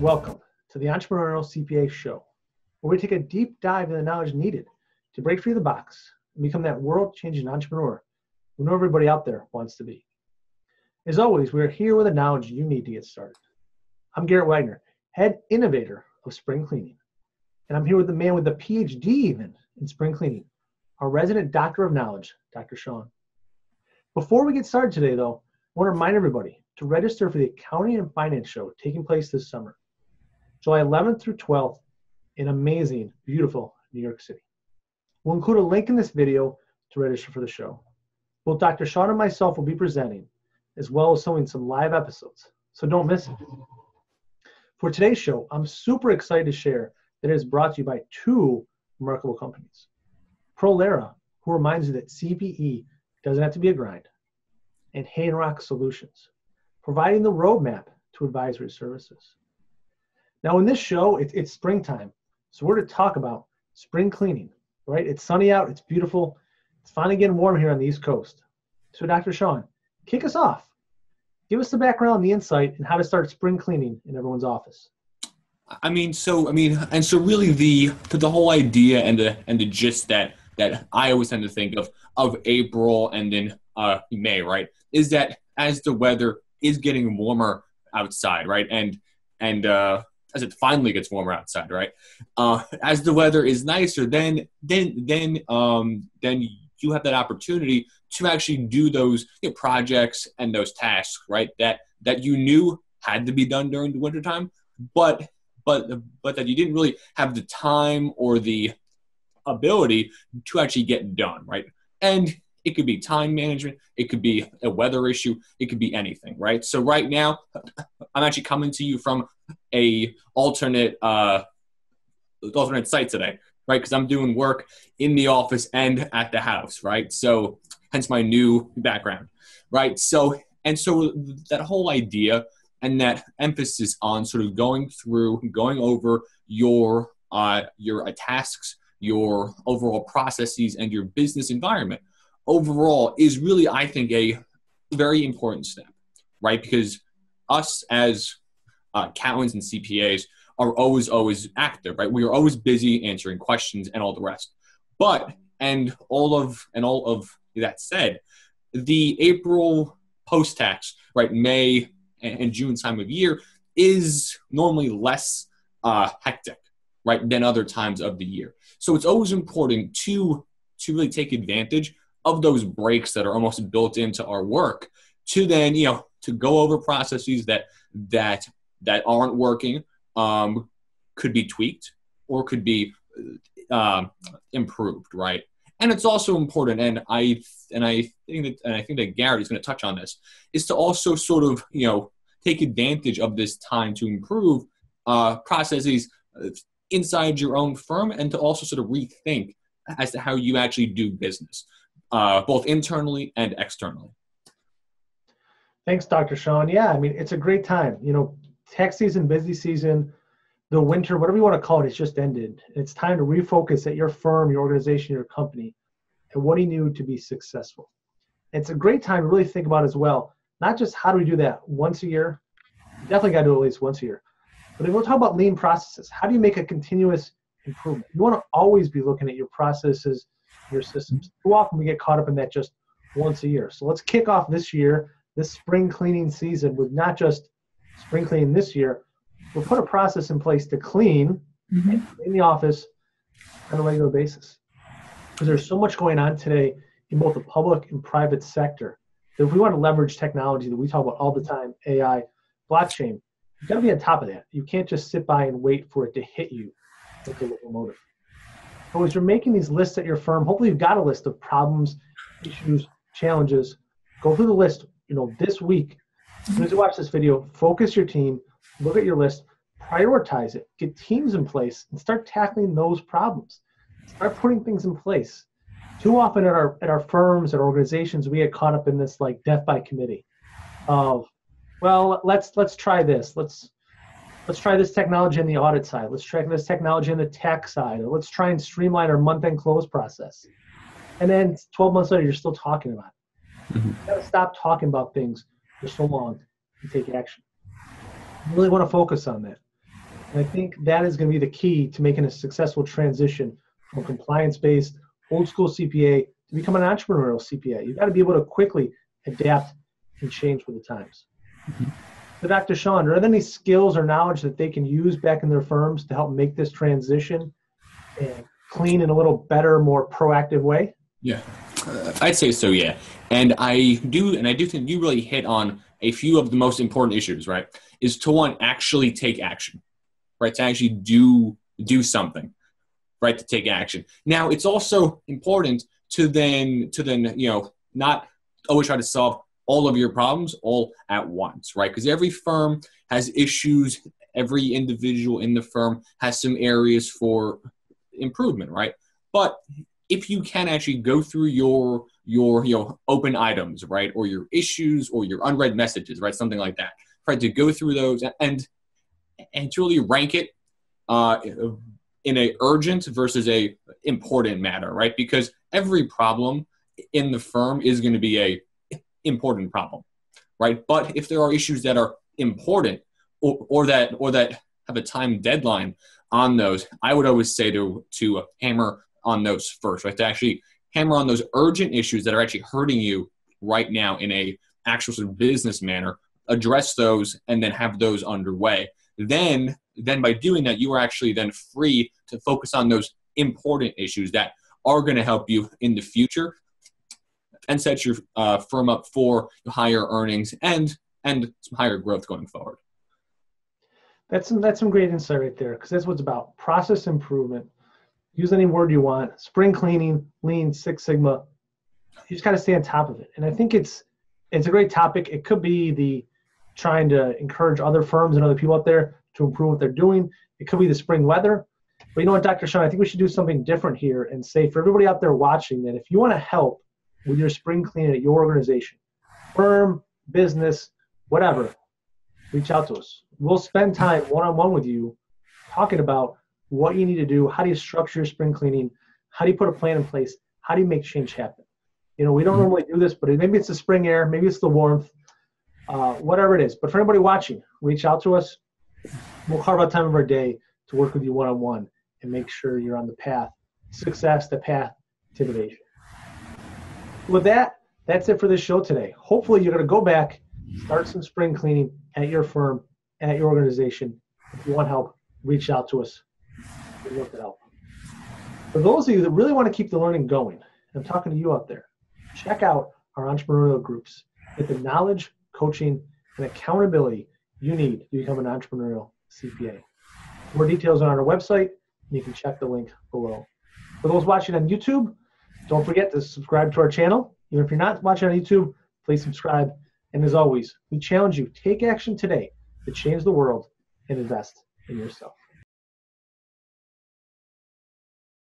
Welcome to the Entrepreneurial CPA Show, where we take a deep dive into the knowledge needed to break free of the box and become that world-changing entrepreneur who everybody out there wants to be. As always, we are here with the knowledge you need to get started. I'm Garrett Wagner, head innovator of Spring Cleaning, and I'm here with the man with the PhD even in spring cleaning, our resident doctor of knowledge, Dr. Sean. Before we get started today, though, I want to remind everybody to register for the Accounting and Finance Show taking place this summer, July 11th through 12th in amazing, beautiful New York City. We'll include a link in this video to register for the show. Both Dr. Sean and myself will be presenting, as well as showing some live episodes, so don't miss it. For today's show, I'm super excited to share that it is brought to you by two remarkable companies. Prolera, who reminds you that CPE doesn't have to be a grind, and Haydenrock Solutions, providing the roadmap to advisory services. Now in this show, it's springtime, so we're to talk about spring cleaning, right? It's sunny out, it's beautiful, it's finally getting warm here on the East Coast. So Dr. Sean, kick us off. Give us the background, the insight, and how to start spring cleaning in everyone's office. So really the whole idea and the gist that I always tend to think of April and then May, right, is that as the weather is getting warmer outside, right, and as it finally gets warmer outside, right, as the weather is nicer, then you have that opportunity to actually do those projects and those tasks, right, that you knew had to be done during the wintertime, but that you didn't really have the time or the ability to actually get done, right? And it could be time management, it could be a weather issue, it could be anything, right? So right now, I'm actually coming to you from a alternate site today, right? Because I'm doing work in the office and at the house, right? So hence my new background, right? So that whole idea and that emphasis on sort of going over your tasks, your overall processes, and your business environment overall is really, I think, a very important step, right? Because us as accountants and CPAs are always active, right? We are always busy answering questions and all the rest. And all of that said, the April post-tax, right, May and June time of year is normally less hectic, right, than other times of the year. So it's always important to really take advantage of those breaks that are almost built into our work to then, to go over processes that aren't working, could be tweaked or could be improved, right? And it's also important, and I think that Garrett is going to touch on this, is to also sort of take advantage of this time to improve processes inside your own firm, and to also sort of rethink as to how you actually do business, both internally and externally. Thanks, Dr. Sean. Yeah, I mean, it's a great time. Tax season, busy season, the winter, whatever you want to call it, it's just ended. It's time to refocus at your firm, your organization, your company, and what do you need to be successful. It's a great time to really think about as well, not just how do we do that once a year, you definitely got to do it at least once a year, but if we'll talk about lean processes, how do you make a continuous improvement? You want to always be looking at your processes, your systems. Too often we get caught up in that just once a year. So let's kick off this year, this spring cleaning season, with not just spring cleaning this year. We'll put a process in place to clean in the office on a regular basis. Because there's so much going on today in both the public and private sector that if we want to leverage technology that we talk about all the time, AI, blockchain, you've got to be on top of that. You can't just sit by and wait for it to hit you like a locomotive. So as you're making these lists at your firm, hopefully you've got a list of problems, issues, challenges. Go through the list, this week. As soon as you watch this video, focus your team, look at your list, prioritize it, get teams in place, and start tackling those problems. Start putting things in place. Too often at our firms, at our organizations, we get caught up in this like death by committee of, well, let's try this. Let's try this technology on the audit side. Let's try this technology on the tax side. Or let's try and streamline our month-end close process. And then 12 months later, you're still talking about it. You got to stop talking about things for so long and take action. You really want to focus on that. And I think that is going to be the key to making a successful transition from compliance-based, old school CPA to become an entrepreneurial CPA. You've got to be able to quickly adapt and change with the times. So Dr. Sean, are there any skills or knowledge that they can use back in their firms to help make this transition and clean in a little better, more proactive way? Yeah, I'd say so. Yeah, and I do think you really hit on a few of the most important issues. Right, is to one, actually take action. Right, to actually do something. Right, to take action. Now, it's also important to then not always try to solve all of your problems all at once. Right, because every firm has issues. Every individual in the firm has some areas for improvement. Right, but if you can actually go through your open items, right, or your issues or your unread messages, right, something like that, right, to go through those and to really rank it in a urgent versus a important matter, right, because every problem in the firm is going to be a important problem, right, but if there are issues that are important or that have a time deadline on those, I would always say to hammer on those first, right? To actually hammer on those urgent issues that are actually hurting you right now in a actual sort of business manner, address those, and then have those underway. Then by doing that, you are actually then free to focus on those important issues that are going to help you in the future and set your firm up for higher earnings and some higher growth going forward. That's some great insight right there, because that's what it's about: process improvement. Use any word you want: spring cleaning, lean, Six Sigma. You just got to stay on top of it. And I think it's a great topic. It could be the trying to encourage other firms and other people out there to improve what they're doing. It could be the spring weather. But you know what, Dr. Sean, I think we should do something different here and say for everybody out there watching that if you want to help with your spring cleaning at your organization, firm, business, whatever, reach out to us. We'll spend time one-on-one with you talking about what you need to do, how do you structure your spring cleaning, how do you put a plan in place, how do you make change happen. You know, we don't normally do this, but maybe it's the spring air, maybe it's the warmth, whatever it is. But for anybody watching, reach out to us. We'll carve out time of our day to work with you one-on-one and make sure you're on the path to success, the path to innovation. With that, that's it for this show today. Hopefully you're going to go back, start some spring cleaning at your firm, at your organization. If you want help, reach out to us. We'd love to help. For those of you that really want to keep the learning going, I'm talking to you out there, check out our entrepreneurial groups. Get the knowledge, coaching, and accountability you need to become an entrepreneurial CPA. More details are on our website, and you can check the link below. For those watching on YouTube, don't forget to subscribe to our channel. Even if you're not watching on YouTube, please subscribe. And as always, we challenge you, take action today to change the world and invest in yourself.